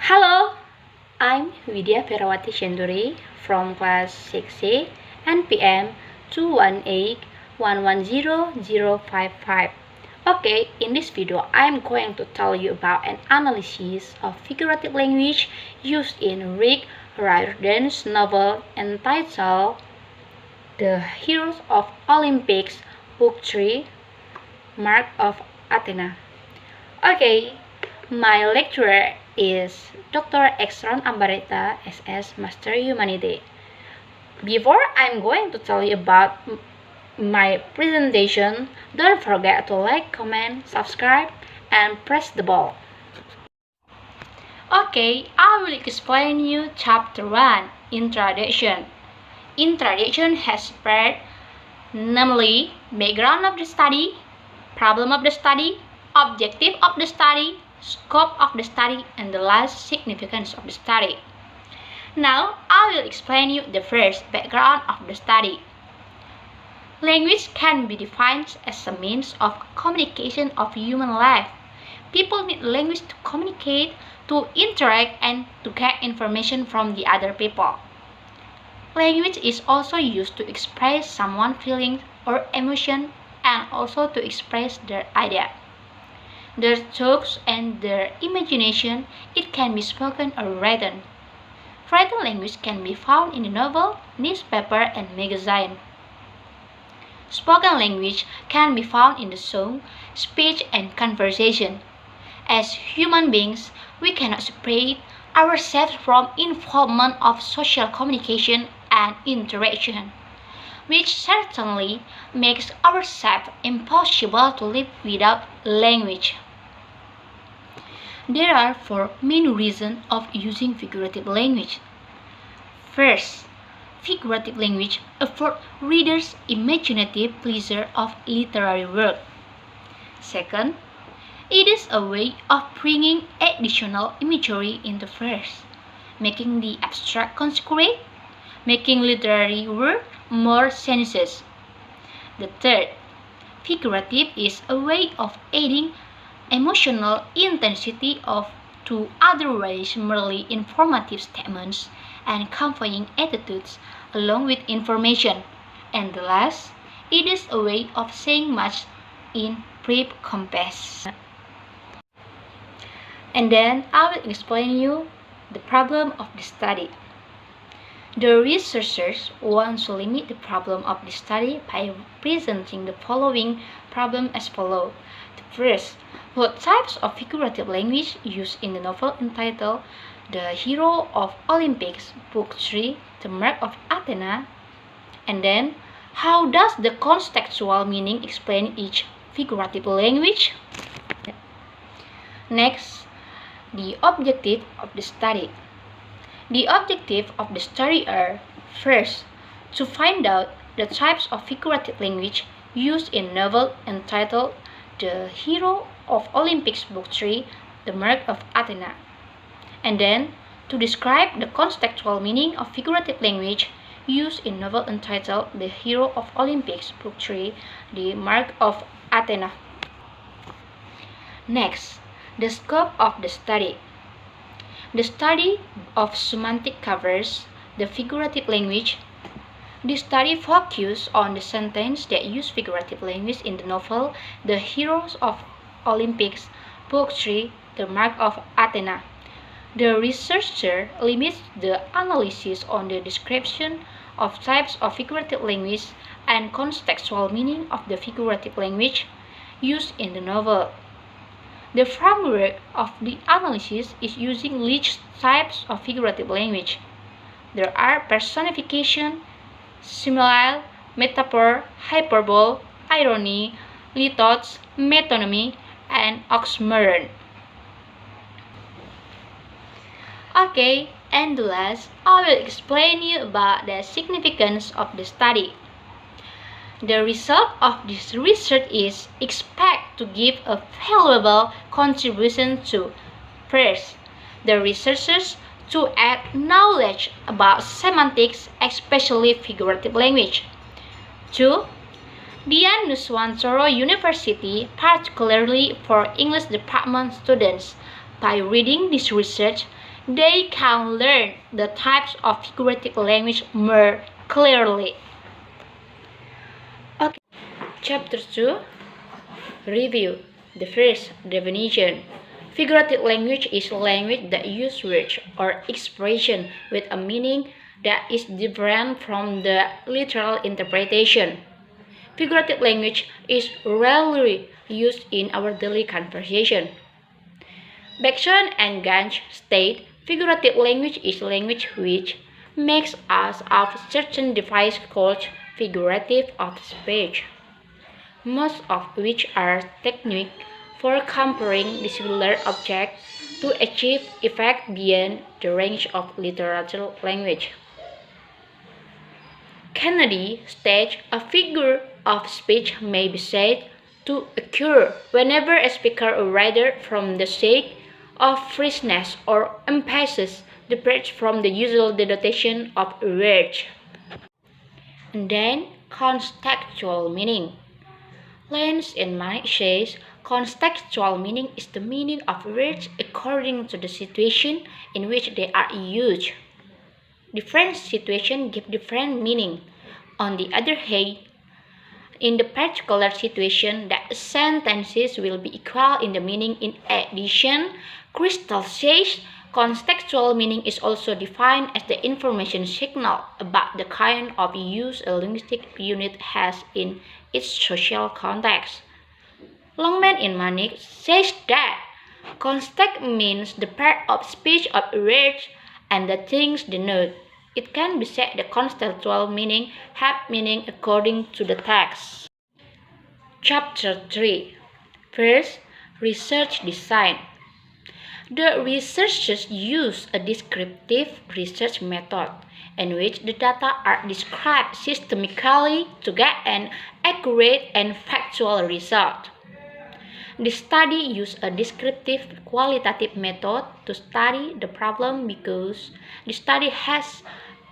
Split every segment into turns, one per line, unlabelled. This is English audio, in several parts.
Hello, I'm Widya Perawati Shenduri from class 6C NPM 218110055. Okay, in this video, I'm going to tell you about an analysis of figurative language used in Rick Riordan's novel entitled The Heroes of Olympics, Book 3, Mark of Athena. Okay, my lecturer is Dr. Exron Ambarita, SS Master Humanity. Before I'm going to tell you about my presentation, don't forget to like, comment, subscribe, and press the bell. Okay, I will explain you Chapter 1, Introduction. Introduction has spread, namely, background of the study, problem of the study, objective of the study, scope of the study, and the last significance of the study. Now, I will explain you the first background of the study. Language can be defined as a means of communication of human life. People need language to communicate, to interact, and to get information from the other people. Language is also used to express someone's feelings or emotion and also to express their idea, their thoughts, and their imagination. It can be spoken or written. Written language can be found in the novel, newspaper, and magazine. Spoken language can be found in the song, speech, and conversation. As human beings, we cannot separate ourselves from involvement of social communication and interaction, which certainly makes ourselves impossible to live without language. There are four main reasons of using figurative language. First, figurative language affords readers imaginative pleasure of literary work. Second, it is a way of bringing additional imagery into verse, making the abstract concrete, making literary work more sensuous. The third, figurative is a way of adding emotional intensity to otherwise merely informative statements and conveying attitudes along with information. And the last, it is a way of saying much in brief compass. And then I will explain you the problem of the study. The researchers want to limit the problem of the study by presenting the following problem as follows. The first, what types of figurative language used in the novel entitled The Hero of Olympics, Book 3, The Mark of Athena? And then, how does the contextual meaning explain each figurative language? Next, the objective of the study. The objective of the study are, first, to find out the types of figurative language used in novel entitled The Hero of Olympics, Book 3, The Mark of Athena. And then, to describe the contextual meaning of figurative language used in novel entitled The Hero of Olympics, Book 3, The Mark of Athena. Next, the scope of the study. The study of semantic covers the figurative language. The study focuses on the sentences that use figurative language in the novel The Heroes of Olympics, Book 3, The Mark of Athena. The researcher limits the analysis on the description of types of figurative language and contextual meaning of the figurative language used in the novel. The framework of the analysis is using each types of figurative language. There are personification, simile, metaphor, hyperbole, irony, lithos, metonymy, and oxymoron. Okay, and last, I will explain you about the significance of the study. The result of this research is expected to give a valuable contribution to, first, the researchers to add knowledge about semantics, especially figurative language. 2. Dian Nuswantoro University, particularly for English department students. By reading this research, They can learn the types of figurative language more clearly. Okay. Chapter 2. Review. The first definition. Figurative language is language that uses words or expression with a meaning that is different from the literal interpretation. Figurative language is rarely used in our daily conversation. Bergson and Ganch state figurative language is language which makes use of certain devices called figurative of speech, most of which are techniques for comparing dissimilar objects to achieve effect beyond the range of literature language. Kennedy states a figure of speech may be said to occur whenever a speaker or writer, from the sake of freshness or emphasis, departs from the usual denotation of words. And then, contextual meaning. Lens in Manic says, contextual meaning is the meaning of words according to the situation in which they are used. Different situations give different meaning. On the other hand, in the particular situation that sentences will be equal in the meaning. In addition, Crystal says contextual meaning is also defined as the information signal about the kind of use a linguistic unit has in its social context. Longman in Manic says that context means the part of speech of words and the things denote. It can be said the contextual meaning have meaning according to the text. Chapter 3. First, research design. The researchers use a descriptive research method in which the data are described systematically to get an accurate and factual result. The study used a descriptive qualitative method to study the problem because the study has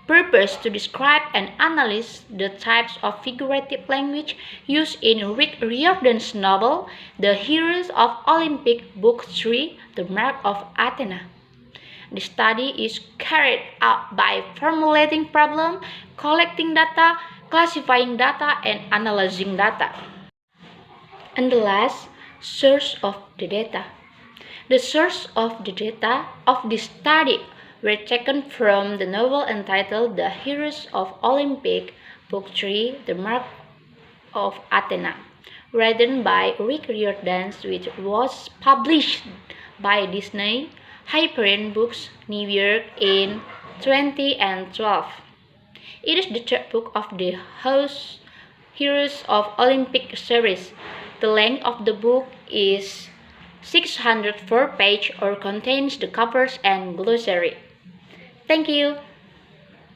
purpose to describe and analyze the types of figurative language used in Rick Riordan's novel, The Heroes of Olympic, Book 3, The Mark of Athena. The study is carried out by formulating problems, collecting data, classifying data, and analyzing data. And the last, source of the data. The source of the data of this study were taken from the novel entitled The Heroes of Olympic, Book 3, The Mark of Athena, written by Rick Riordan, which was published by Disney Hyperion Books, New York in 2012. It is the third book of the Heroes of Olympic series. The length of the book is 604 pages or contains the covers and glossary. Thank you.